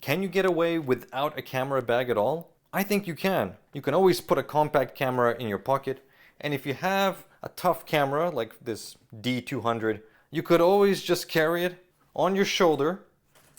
Can you get away without a camera bag at all? I think you can. You can always put a compact camera in your pocket, and if you have a tough camera like this D200, you could always just carry it on your shoulder,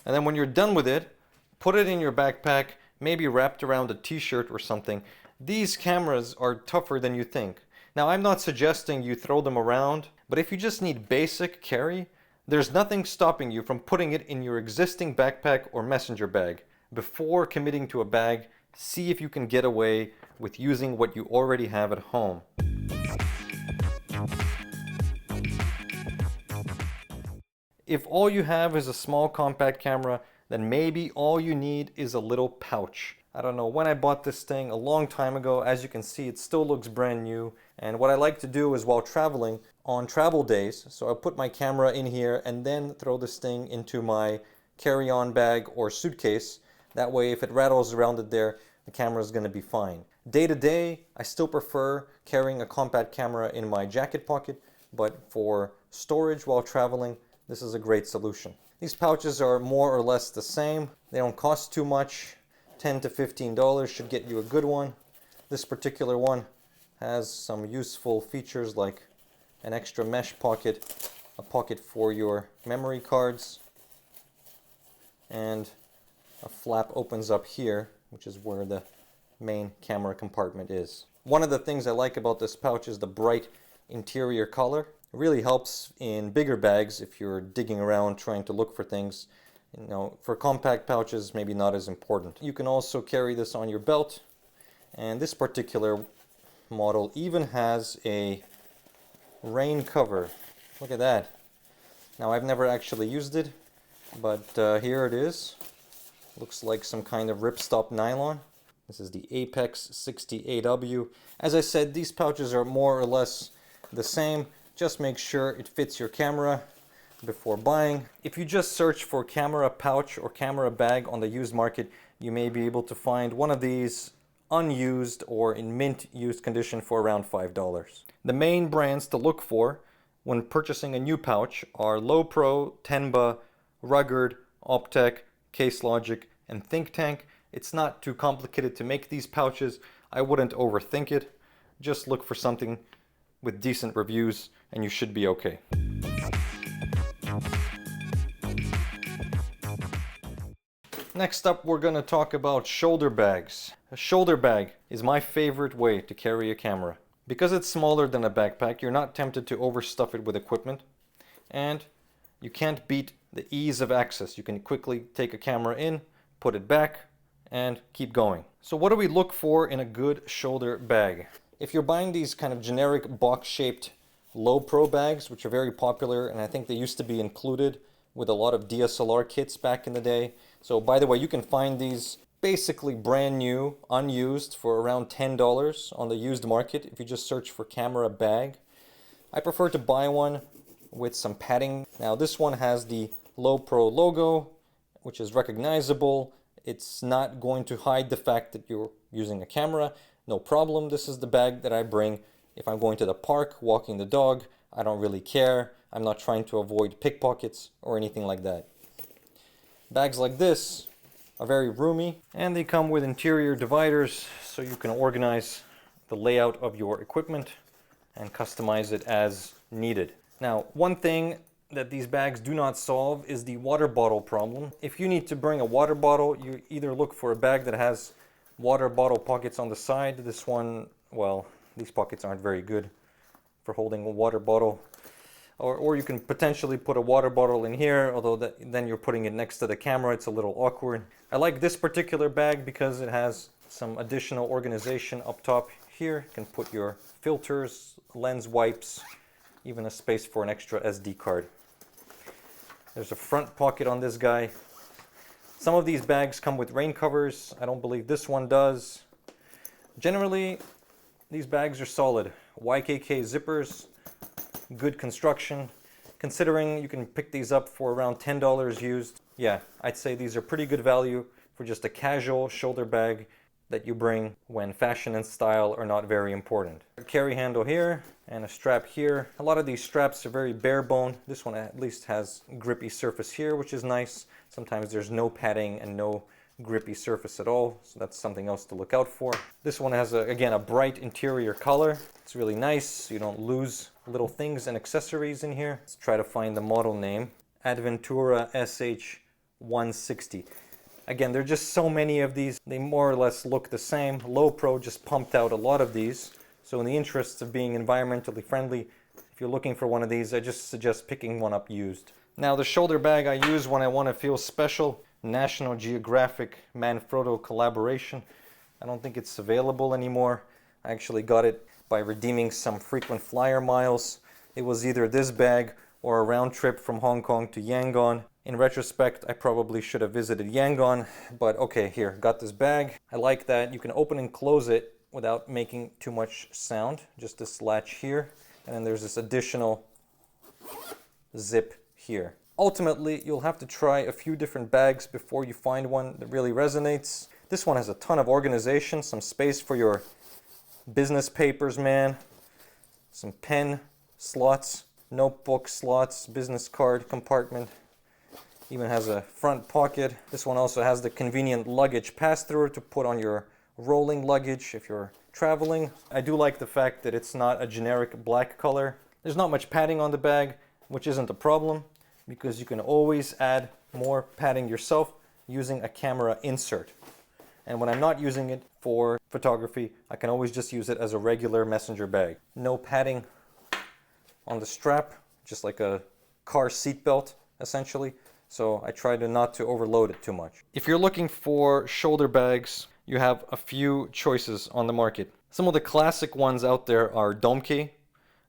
and then when you're done with it, put it in your backpack, maybe wrapped around a t-shirt or something. These cameras are tougher than you think. Now, I'm not suggesting you throw them around, but if you just need basic carry, there's nothing stopping you from putting it in your existing backpack or messenger bag. Before committing to a bag, see if you can get away with using what you already have at home. If all you have is a small compact camera, then maybe all you need is a little pouch. I don't know when I bought this thing, a long time ago. As you can see, it still looks brand new. And what I like to do is while traveling, on travel days, so I put my camera in here and then throw this thing into my carry-on bag or suitcase. That way, if it rattles around it there, the camera is going to be fine. Day to day, I still prefer carrying a compact camera in my jacket pocket, but for storage while traveling, this is a great solution. These pouches are more or less the same. They don't cost too much. $10 to $15 should get you a good one. This particular one has some useful features like an extra mesh pocket, a pocket for your memory cards, and a flap opens up here, which is where the main camera compartment is. One of the things I like about this pouch is the bright interior color. It really helps in bigger bags if you're digging around trying to look for things. You know, for compact pouches, maybe not as important. You can also carry this on your belt, and this particular model even has a rain cover. Look at that. Now, I've never actually used it, but here it is. Looks like some kind of ripstop nylon. This is the Apex 60AW. As I said, these pouches are more or less the same. Just make sure it fits your camera before buying. If you just search for camera pouch or camera bag on the used market, you may be able to find one of these unused or in mint used condition for around $5. The main brands to look for when purchasing a new pouch are Lowepro, Tenba, Rugged, Optec, Case Logic, and Think Tank. It's not too complicated to make these pouches. I wouldn't overthink it. Just look for something with decent reviews and you should be okay. Next up, we're going to talk about shoulder bags. A shoulder bag is my favorite way to carry a camera. Because it's smaller than a backpack, you're not tempted to overstuff it with equipment, and you can't beat the ease of access. You can quickly take a camera in, put it back, and keep going. So what do we look for in a good shoulder bag? If you're buying these kind of generic box-shaped Lowepro bags, which are very popular, and I think they used to be included with a lot of DSLR kits back in the day. So by the way, you can find these basically brand new, unused, for around $10 on the used market if you just search for camera bag. I prefer to buy one with some padding. Now this one has the Lowepro logo, which is recognizable. It's not going to hide the fact that you're using a camera. No problem. This is the bag that I bring if I'm going to the park, walking the dog. I don't really care. I'm not trying to avoid pickpockets or anything like that. Bags like this are very roomy, and they come with interior dividers so you can organize the layout of your equipment and customize it as needed. Now, one thing that these bags do not solve is the water bottle problem. If you need to bring a water bottle, you either look for a bag that has water bottle pockets on the side. This one, well, these pockets aren't very good for holding a water bottle. Or you can potentially put a water bottle in here, although then you're putting it next to the camera. It's a little awkward. I like this particular bag because it has some additional organization up top here. You can put your filters, lens wipes, even a space for an extra SD card. There's a front pocket on this guy. Some of these bags come with rain covers. I don't believe this one does. Generally, these bags are solid. YKK zippers, good construction. Considering you can pick these up for around $10 used, yeah, I'd say these are pretty good value for just a casual shoulder bag that you bring when fashion and style are not very important. A carry handle here and a strap here. A lot of these straps are very bare bone. This one at least has grippy surface here, which is nice. Sometimes there's no padding and no grippy surface at all, so that's something else to look out for. This one has, again, a bright interior color. It's really nice, so you don't lose little things and accessories in here. Let's try to find the model name. Adventura SH160. Again, there are just so many of these. They more or less look the same. Low Pro just pumped out a lot of these. So in the interests of being environmentally friendly, if you're looking for one of these, I just suggest picking one up used. Now the shoulder bag I use when I want to feel special, National Geographic Manfrotto collaboration. I don't think it's available anymore. I actually got it by redeeming some frequent flyer miles. It was either this bag or a round trip from Hong Kong to Yangon. In retrospect, I probably should have visited Yangon, but okay, here, got this bag. I like that you can open and close it without making too much sound. Just this latch here, and then there's this additional zip here. Ultimately, you'll have to try a few different bags before you find one that really resonates. This one has a ton of organization, some space for your business papers, man. Some pen slots, notebook slots, business card compartment. Even has a front pocket. This one also has the convenient luggage pass-through to put on your rolling luggage if you're traveling. I do like the fact that it's not a generic black color. There's not much padding on the bag, which isn't a problem, because you can always add more padding yourself using a camera insert. And when I'm not using it for photography, I can always just use it as a regular messenger bag. No padding on the strap, just like a car seat belt, essentially. So I try not to overload it too much. If you're looking for shoulder bags, you have a few choices on the market. Some of the classic ones out there are Domke.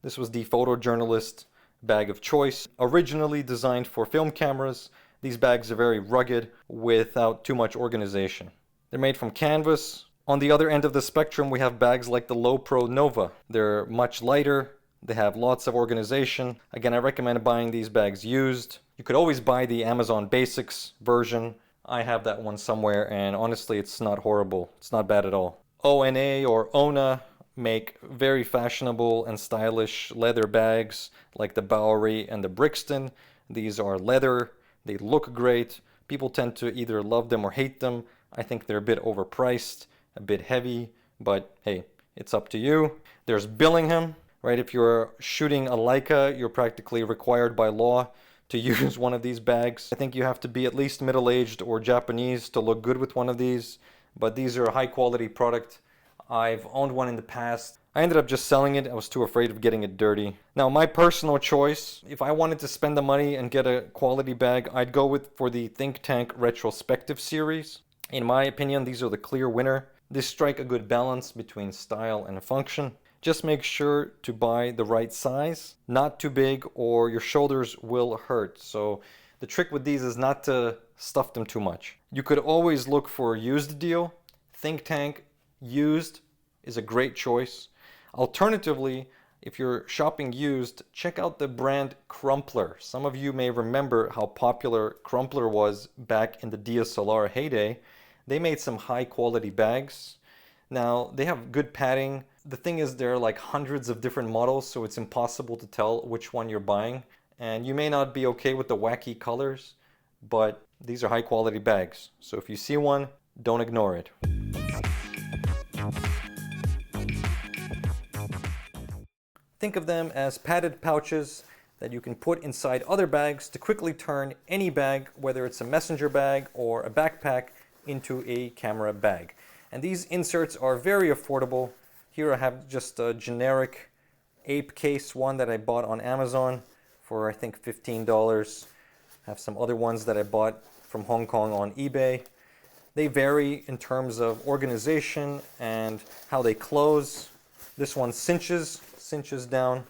This was the photojournalist bag of choice. Originally designed for film cameras, these bags are very rugged without too much organization. They're made from canvas. On the other end of the spectrum, we have bags like the Low Pro Nova. They're much lighter. They have lots of organization. Again, I recommend buying these bags used. You could always buy the Amazon Basics version. I have that one somewhere, and honestly, it's not horrible. It's not bad at all. ONA or ONA make very fashionable and stylish leather bags like the Bowery and the Brixton. These are leather. They look great. People tend to either love them or hate them. I think they're a bit overpriced, a bit heavy, but hey, it's up to you. There's Billingham, right? If you're shooting a Leica, you're practically required by law to use one of these bags. I think you have to be at least middle-aged or Japanese to look good with one of these, but these are a high-quality product. I've owned one in the past. I ended up just selling it. I was too afraid of getting it dirty. Now, my personal choice, if I wanted to spend the money and get a quality bag, I'd go for the Think Tank Retrospective series. In my opinion, these are the clear winner. They strike a good balance between style and function. Just make sure to buy the right size, not too big, or your shoulders will hurt. So the trick with these is not to stuff them too much. You could always look for a used deal. Think Tank used is a great choice. Alternatively, if you're shopping used, check out the brand Crumpler. Some of you may remember how popular Crumpler was back in the DSLR heyday. They made some high quality bags. Now, they have good padding. The thing is, there are like hundreds of different models, so it's impossible to tell which one you're buying. And you may not be okay with the wacky colors, but these are high quality bags. So if you see one, don't ignore it. Think of them as padded pouches that you can put inside other bags to quickly turn any bag, whether it's a messenger bag or a backpack, into a camera bag. And these inserts are very affordable. Here I have just a generic Ape case one that I bought on Amazon for I think $15. I have some other ones that I bought from Hong Kong on eBay. They vary in terms of organization and how they close. This one cinches down,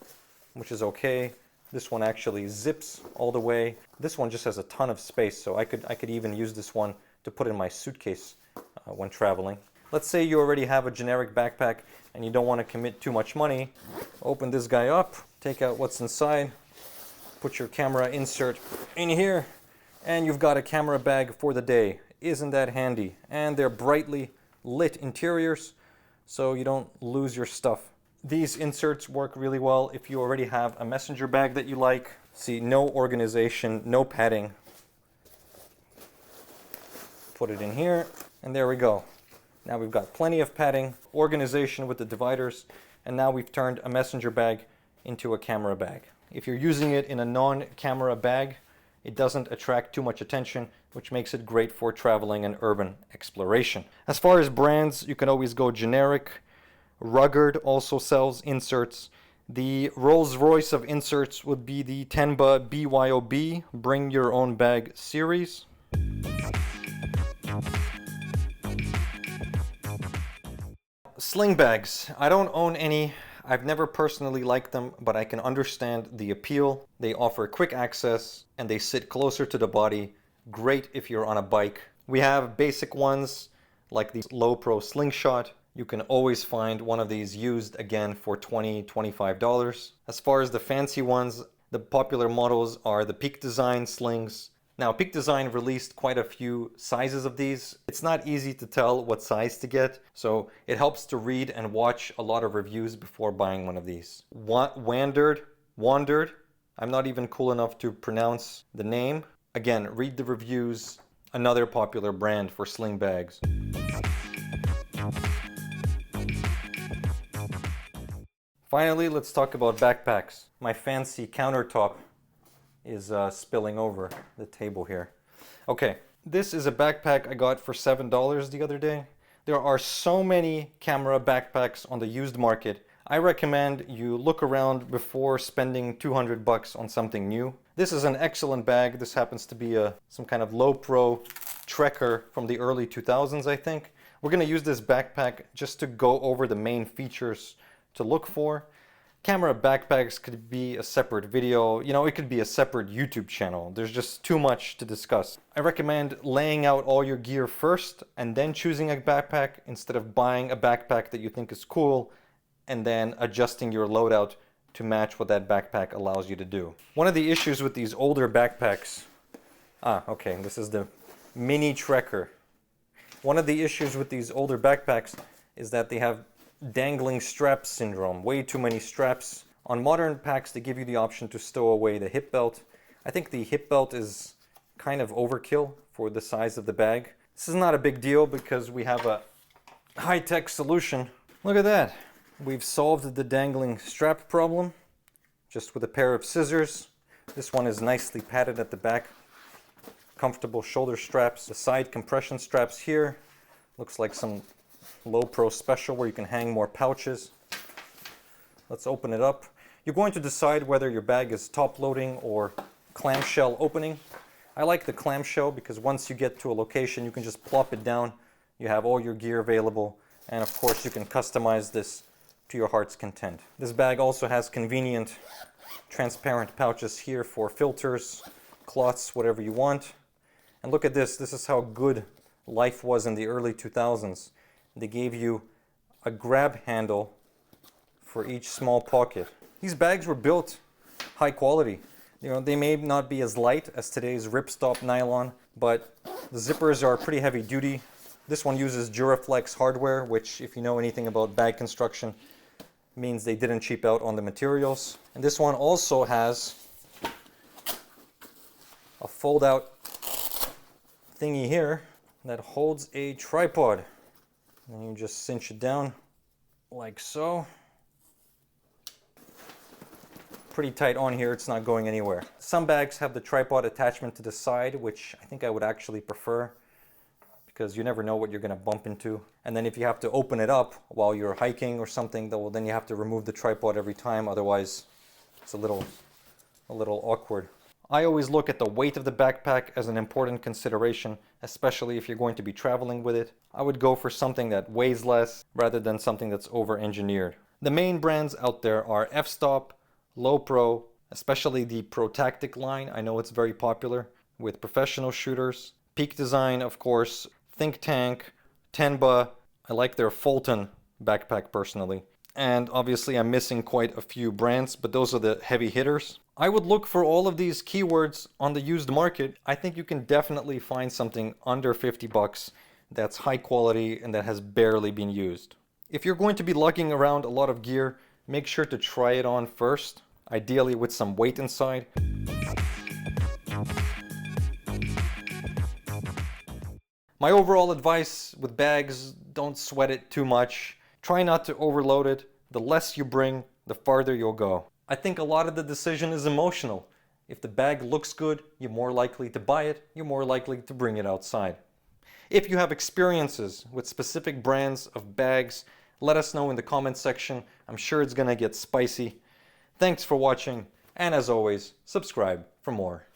which is okay. This one actually zips all the way. This one just has a ton of space, so I could even use this one to put in my suitcase when traveling. Let's say you already have a generic backpack and you don't want to commit too much money. Open this guy up, take out what's inside, put your camera insert in here, and you've got a camera bag for the day. Isn't that handy? And they're brightly lit interiors, so you don't lose your stuff. These inserts work really well if you already have a messenger bag that you like. See, no organization, no padding. put it in here, and there we go. Now we've got plenty of padding, organization with the dividers, and now we've turned a messenger bag into a camera bag. If you're using it in a non-camera bag, it doesn't attract too much attention, which makes it great for traveling and urban exploration. As far as brands, you can always go generic. Rugged also sells inserts. The Rolls-Royce of inserts would be the Tenba BYOB, Bring Your Own Bag series. Sling bags. I don't own any. I've never personally liked them, but I can understand the appeal. They offer quick access and they sit closer to the body. Great if you're on a bike. We have basic ones like the Low Pro Slingshot. You can always find one of these used again for $20, $25. As far as the fancy ones, the popular models are the Peak Design slings. Now, Peak Design released quite a few sizes of these. It's not easy to tell what size to get, so it helps to read and watch a lot of reviews before buying one of these. Wandered, I'm not even cool enough to pronounce the name. Again, read the reviews. Another popular brand for sling bags. Finally, let's talk about backpacks. My fancy countertop is spilling over the table here. Okay, this is a backpack I got for $7 the other day. There are so many camera backpacks on the used market. I recommend you look around before spending 200 bucks on something new. This is an excellent bag. This happens to be some kind of low pro trekker from the early 2000s, I think. We're gonna use this backpack just to go over the main features to look for. Camera backpacks could be a separate video, it could be a separate YouTube channel. There's just too much to discuss. I recommend laying out all your gear first and then choosing a backpack instead of buying a backpack that you think is cool and then adjusting your loadout to match what that backpack allows you to do. One of the issues with these older backpacks, okay, this is the mini trekker. One of the issues with these older backpacks is that they have dangling strap syndrome, way too many straps. On modern packs, they give you the option to stow away the hip belt. I think the hip belt is kind of overkill for the size of the bag. This is not a big deal because we have a high-tech solution. Look at that. We've solved the dangling strap problem just with a pair of scissors. This one is nicely padded at the back. Comfortable shoulder straps. The side compression straps here. Looks like some Low Pro Special where you can hang more pouches. Let's open it up. You're going to decide whether your bag is top loading or clamshell opening. I like the clamshell because once you get to a location, you can just plop it down. You have all your gear available, and of course you can customize this to your heart's content. This bag also has convenient transparent pouches here for filters, cloths, whatever you want. And look at this. This is how good life was in the early 2000s. They gave you a grab handle for each small pocket. These bags were built high quality. They may not be as light as today's ripstop nylon, but the zippers are pretty heavy duty. This one uses Duraflex hardware, which, if you know anything about bag construction, means they didn't cheap out on the materials. And this one also has a fold-out thingy here that holds a tripod. And you just cinch it down like so. Pretty tight on here, it's not going anywhere. Some bags have the tripod attachment to the side, which I think I would actually prefer because you never know what you're going to bump into. And then if you have to open it up while you're hiking or something, then you have to remove the tripod every time, otherwise it's a little awkward. I always look at the weight of the backpack as an important consideration, especially if you're going to be traveling with it. I would go for something that weighs less rather than something that's over-engineered. The main brands out there are f-stop, Low Pro, especially the Protactic line. I know it's very popular with professional shooters. Peak Design, of course, Think Tank, Tenba. I like their Fulton backpack personally. And obviously I'm missing quite a few brands, but those are the heavy hitters. I would look for all of these keywords on the used market. I think you can definitely find something under 50 bucks that's high quality and that has barely been used. If you're going to be lugging around a lot of gear, make sure to try it on first, ideally with some weight inside. My overall advice with bags, don't sweat it too much. Try not to overload it. The less you bring, the farther you'll go. I think a lot of the decision is emotional. If the bag looks good, you're more likely to buy it, you're more likely to bring it outside. If you have experiences with specific brands of bags, let us know in the comments section. I'm sure it's gonna get spicy. Thanks for watching, and as always, subscribe for more.